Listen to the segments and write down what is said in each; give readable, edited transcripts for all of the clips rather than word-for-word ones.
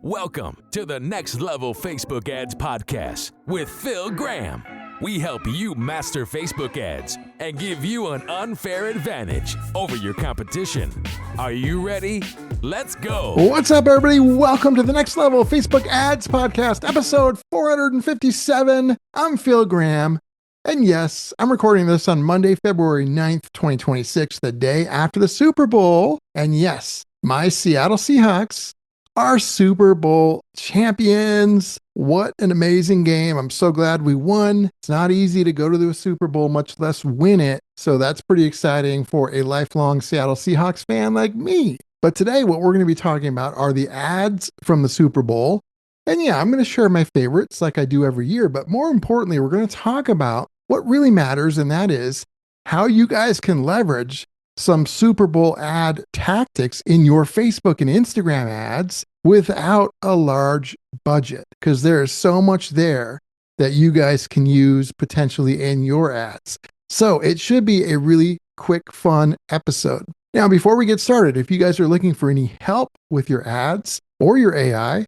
Welcome to the Next Level Facebook Ads Podcast with Phil Graham. We help you master Facebook ads and give you an unfair advantage over your competition. Are you ready? Let's go. What's up, everybody? Welcome to the Next Level Facebook Ads Podcast, episode 457. I'm Phil Graham. And yes, I'm recording this on Monday, February 9th, 2026, the day after the Super Bowl. And yes, my Seattle Seahawks are Super Bowl champions. What an amazing game. I'm so glad we won. It's not easy to go to the Super Bowl, much less win it. So that's pretty exciting for a lifelong Seattle Seahawks fan like me. But today, what we're going to be talking about are the ads from the Super Bowl. And yeah, I'm going to share my favorites like I do every year. But more importantly, we're going to talk about what really matters, and that is how you guys can leverage some Super Bowl ad tactics in your Facebook and Instagram ads without a large budget, because there is so much there that you guys can use potentially in your ads. So it should be a really quick, fun episode. Now, before we get started, if you guys are looking for any help with your ads or your AI,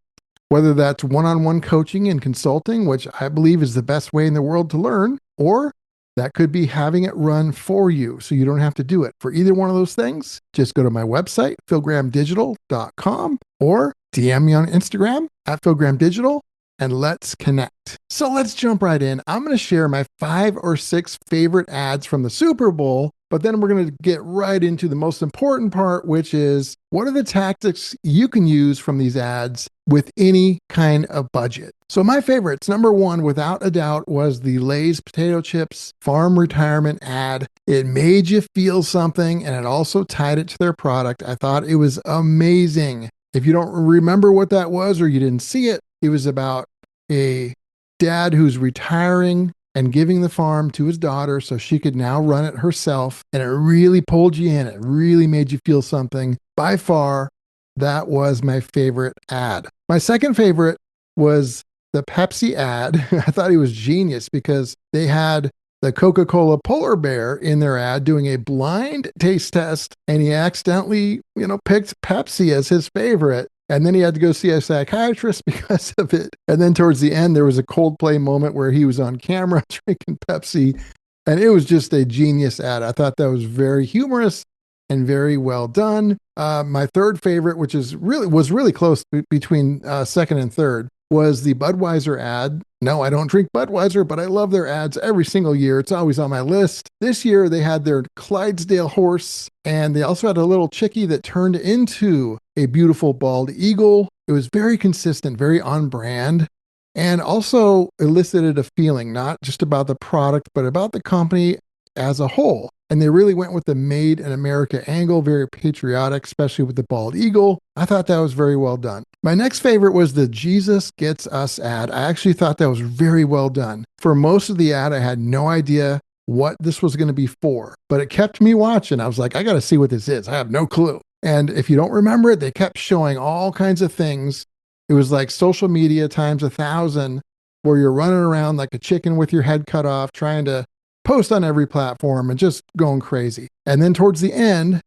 whether that's one-on-one coaching and consulting, which I believe is the best way in the world to learn, or that could be having it run for you so you don't have to do it. For either one of those things, just go to my website, philgrahamdigital.com, or DM me on Instagram at philgrahamdigital, and let's connect. So let's jump right in. I'm going to share my 5 or 6 favorite ads from the Super Bowl, but then we're going to get right into the most important part, which is what are the tactics you can use from these ads with any kind of budget. So my favorites, number one, without a doubt, was the Lay's potato chips farm retirement ad. It made you feel something, and it also tied it to their product. I thought it was amazing. If you don't remember what that was or you didn't see it, it was about a dad who's retiring and giving the farm to his daughter so she could now run it herself. And it really pulled you in. It really made you feel something. By far, that was my favorite ad. My second favorite was the Pepsi ad. I thought it was genius because they had the Coca-Cola polar bear in their ad doing a blind taste test, and he accidentally, picked Pepsi as his favorite. And then he had to go see a psychiatrist because of it. And then towards the end, there was a Coldplay moment where he was on camera drinking Pepsi. And it was just a genius ad. I thought that was very humorous and very well done. My third favorite, which was really close between second and third, was the Budweiser ad. No, I don't drink Budweiser, but I love their ads every single year. It's always on my list. This year, they had their Clydesdale horse, and they also had a little chickie that turned into a beautiful bald eagle. It was very consistent, very on brand, and also elicited a feeling, not just about the product, but about the company as a whole. And they really went with the Made in America angle, very patriotic, especially with the bald eagle. I thought that was very well done. My next favorite was the Jesus Gets Us ad. I actually thought that was very well done. For most of the ad, I had no idea what this was going to be for, but it kept me watching. I was like, I got to see what this is. I have no clue. And if you don't remember it, they kept showing all kinds of things. It was like social media times 1,000, where you're running around like a chicken with your head cut off, trying to post on every platform and just going crazy. And then towards the end,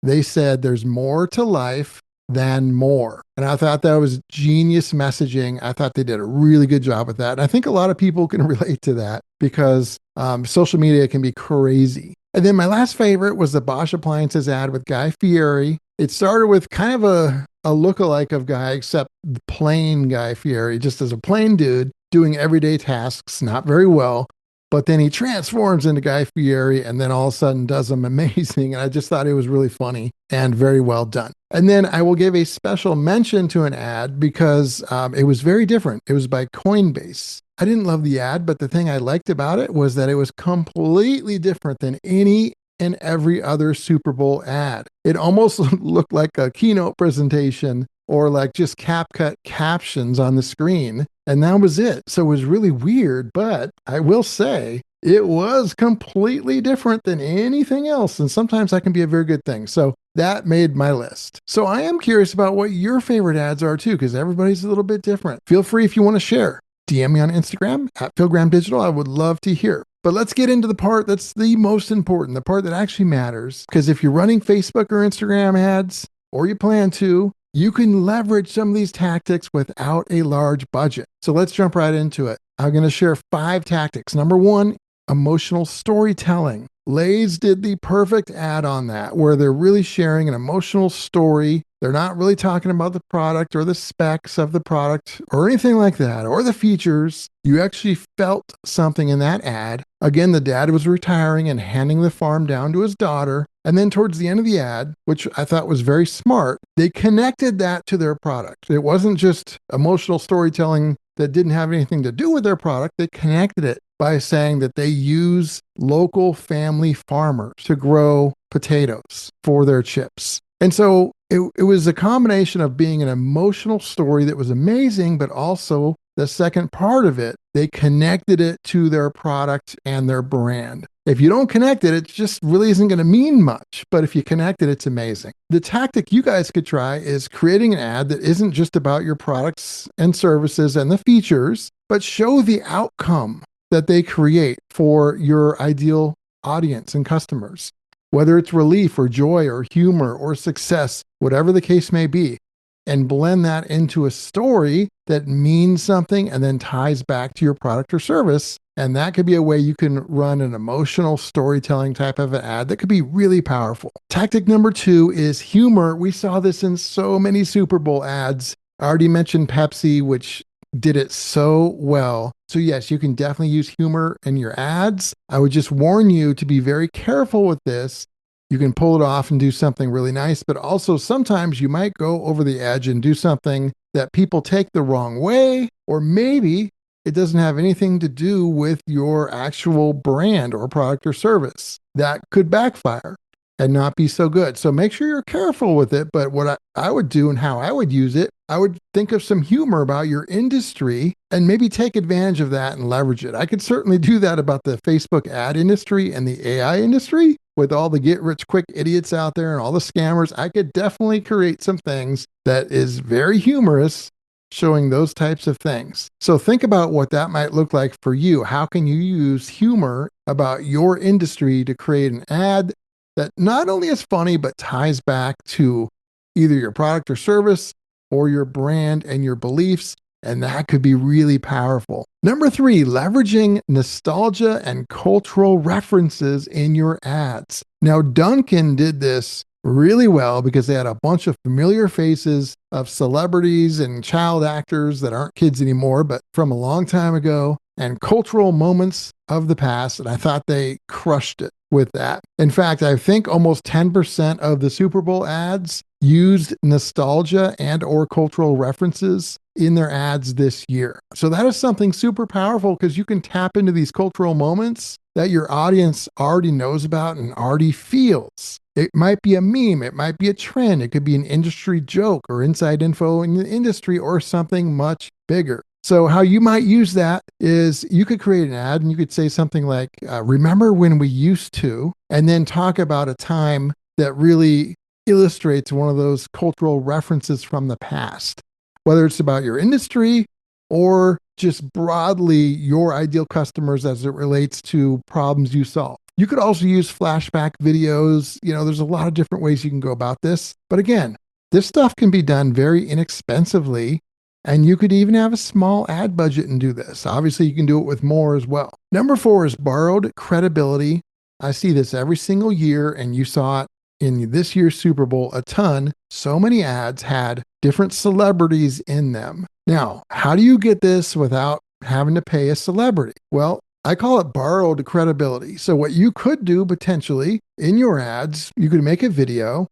they said there's more to life than more. And I thought that was genius messaging. I thought they did a really good job with that. And I think a lot of people can relate to that because social media can be crazy. And then my last favorite was the Bosch Appliances ad with Guy Fieri. It started with kind of a lookalike of Guy, except the plain Guy Fieri, just as a plain dude doing everyday tasks, not very well. But then he transforms into Guy Fieri and then all of a sudden does them amazing. And I just thought it was really funny and very well done. And then I will give a special mention to an ad because it was very different. It was by Coinbase. I didn't love the ad, but the thing I liked about it was that it was completely different than any and every other Super Bowl ad. It almost looked like a keynote presentation or like just CapCut captions on the screen. And that was it. So it was really weird, but I will say it was completely different than anything else. And sometimes that can be a very good thing. So that made my list. So I am curious about what your favorite ads are too, because everybody's a little bit different. Feel free if you want to share. DM me on Instagram at philgrahamdigital. I would love to hear. But let's get into the part that's the most important, the part that actually matters. Because if you're running Facebook or Instagram ads, or you plan to, you can leverage some of these tactics without a large budget. So let's jump right into it. I'm going to share 5 tactics. Number 1, emotional storytelling. Lay's did the perfect ad on that, where they're really sharing an emotional story. They're not really talking about the product or the specs of the product or anything like that, or the features. You actually felt something in that ad. Again, the dad was retiring and handing the farm down to his daughter. And then towards the end of the ad, which I thought was very smart, they connected that to their product. It wasn't just emotional storytelling that didn't have anything to do with their product. They connected it by saying that they use local family farmers to grow potatoes for their chips. And so it was a combination of being an emotional story that was amazing, but also the second part of it, they connected it to their product and their brand. If you don't connect it, it just really isn't going to mean much. But if you connect it, it's amazing. The tactic you guys could try is creating an ad that isn't just about your products and services and the features, but show the outcome that they create for your ideal audience and customers. Whether it's relief or joy or humor or success, whatever the case may be, and blend that into a story that means something and then ties back to your product or service. And that could be a way you can run an emotional storytelling type of an ad that could be really powerful. Tactic number 2 is humor. We saw this in so many Super Bowl ads. I already mentioned Pepsi, which did it so well. So yes, you can definitely use humor in your ads. I would just warn you to be very careful with this. You can pull it off and do something really nice, but also sometimes you might go over the edge and do something that people take the wrong way, or maybe it doesn't have anything to do with your actual brand or product or service. That could backfire and not be so good. So make sure you're careful with it. But what I would do and how I would use it, I would think of some humor about your industry and maybe take advantage of that and leverage it. I could certainly do that about the Facebook ad industry and the AI industry with all the get rich quick idiots out there and all the scammers. I could definitely create some things that is very humorous, showing those types of things. So think about what that might look like for you. How can you use humor about your industry to create an ad that not only is funny, but ties back to either your product or service or your brand and your beliefs? And that could be really powerful. Number 3, leveraging nostalgia and cultural references in your ads. Now, Dunkin' did this really well because they had a bunch of familiar faces of celebrities and child actors that aren't kids anymore, but from a long time ago, and cultural moments of the past. And I thought they crushed it with that. In fact, I think almost 10% of the Super Bowl ads used nostalgia and or cultural references in their ads this year. So that is something super powerful because you can tap into these cultural moments that your audience already knows about and already feels. It might be a meme, it might be a trend, it could be an industry joke or inside info in the industry or something much bigger. So how you might use that is you could create an ad and you could say something like, remember when we used to, and then talk about a time that really illustrates one of those cultural references from the past, whether it's about your industry or just broadly your ideal customers as it relates to problems you solve. You could also use flashback videos. There's a lot of different ways you can go about this. But again, this stuff can be done very inexpensively. And you could even have a small ad budget and do this. Obviously, you can do it with more as well. Number 4 is borrowed credibility. I see this every single year, and you saw it in this year's Super Bowl a ton. So many ads had different celebrities in them. Now, how do you get this without having to pay a celebrity? Well, I call it borrowed credibility. So what you could do potentially in your ads, you could make a video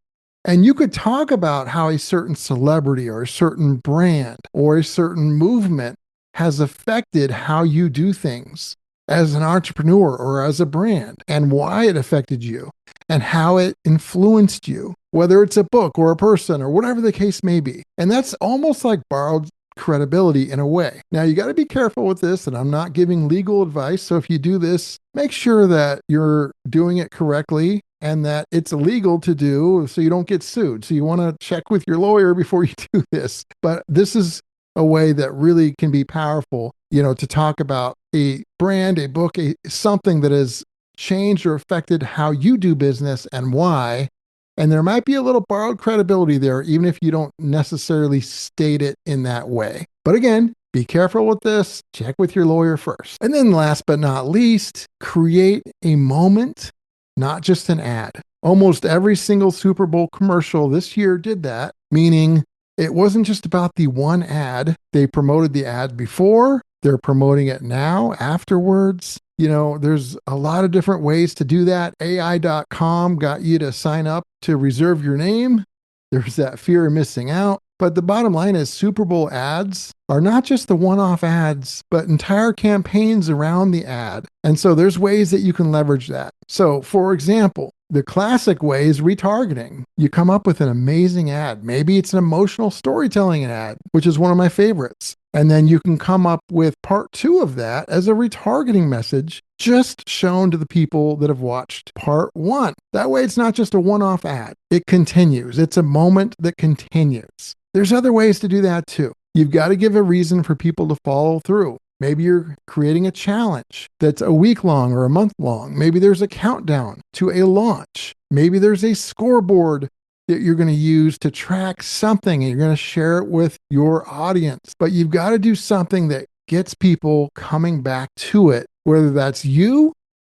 and you could talk about how a certain celebrity or a certain brand or a certain movement has affected how you do things as an entrepreneur or as a brand and why it affected you and how it influenced you, whether it's a book or a person or whatever the case may be. And that's almost like borrowed credibility in a way. Now, you got to be careful with this, and I'm not giving legal advice. So if you do this, make sure that you're doing it correctly and that it's illegal to do so you don't get sued. So you want to check with your lawyer before you do this. But this is a way that really can be powerful, to talk about a brand, a book, something that has changed or affected how you do business and why, And there might be a little borrowed credibility there, even if you don't necessarily state it in that way. But again, be careful with this. Check with your lawyer first. And then last but not least, create a moment, not just an ad. Almost every single Super Bowl commercial this year did that, meaning it wasn't just about the one ad. They promoted the ad before, they're promoting it now, afterwards. You know, there's a lot of different ways to do that. AI.com got you to sign up to reserve your name. There's that fear of missing out. But the bottom line is Super Bowl ads are not just the one-off ads, but entire campaigns around the ad. And so there's ways that you can leverage that. So for example, the classic way is retargeting. You come up with an amazing ad. Maybe it's an emotional storytelling ad, which is one of my favorites. And then you can come up with part 2 of that as a retargeting message just shown to the people that have watched part 1. That way it's not just a one-off ad. It continues. It's a moment that continues. There's other ways to do that too. You've got to give a reason for people to follow through. Maybe you're creating a challenge that's a week long or a month long. Maybe there's a countdown to a launch. Maybe there's a scoreboard that you're going to use to track something and you're going to share it with your audience. But you've got to do something that gets people coming back to it, whether that's you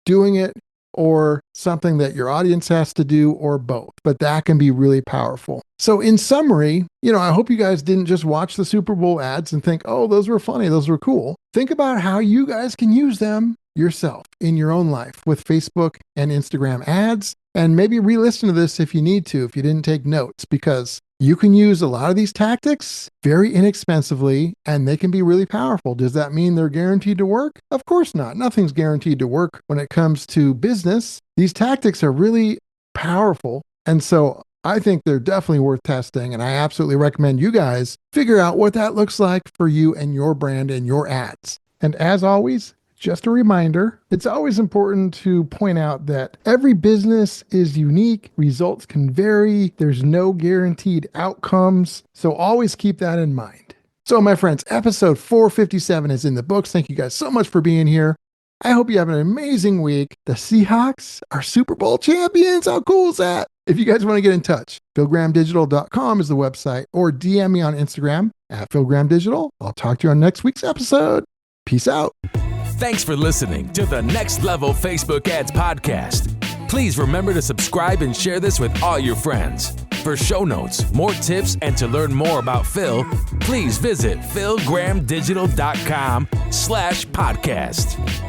doing it or something that your audience has to do, or both. But that can be really powerful. So in summary, I hope you guys didn't just watch the Super Bowl ads and think, oh, those were funny, those were cool. Think about how you guys can use them yourself in your own life with Facebook and Instagram ads. And maybe re-listen to this if you need to, if you didn't take notes, because you can use a lot of these tactics very inexpensively and they can be really powerful. Does that mean they're guaranteed to work? Of course not. Nothing's guaranteed to work when it comes to business. These tactics are really powerful. And so I think they're definitely worth testing. And I absolutely recommend you guys figure out what that looks like for you and your brand and your ads. And as always, just a reminder, it's always important to point out that every business is unique. Results can vary. There's no guaranteed outcomes. So always keep that in mind. So my friends, episode 457 is in the books. Thank you guys so much for being here. I hope you have an amazing week. The Seahawks are Super Bowl champions. How cool is that? If you guys want to get in touch, philgrahamdigital.com is the website, or DM me on Instagram at philgrahamdigital. I'll talk to you on next week's episode. Peace out. Thanks for listening to the Next Level Facebook Ads Podcast. Please remember to subscribe and share this with all your friends. For show notes, more tips, and to learn more about Phil, please visit philgrahamdigital.com/podcast.